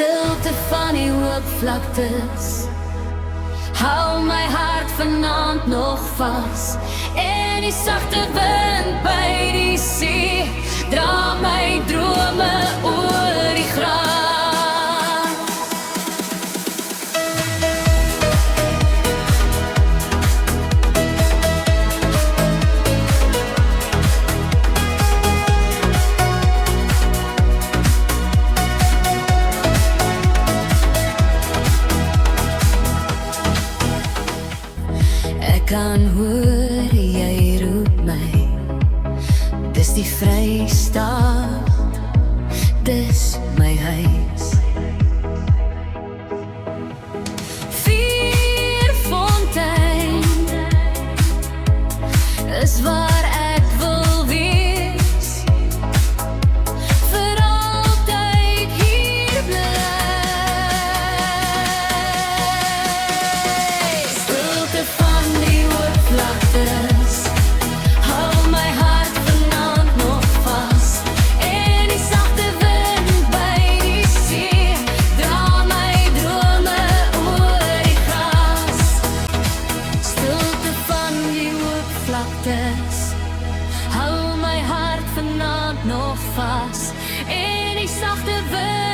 Stilte van die hoopvlaktes hou my hart vanaand nog vas. En die sagte wind by die see dra my drome oor die gras. Ek kan hoor jy roep my, dis die Vrystaat, dis my huis. Vierfontein is waar ek wil wees, vir altyd hier bly. Stilte van die hoopvlaktes hou my hart vanaand nog vas. En die sagte wind by die see dra my drome oor die gras. Stilte van die hoopvlaktes hou my hart vanaand nog vas. En die sagte wind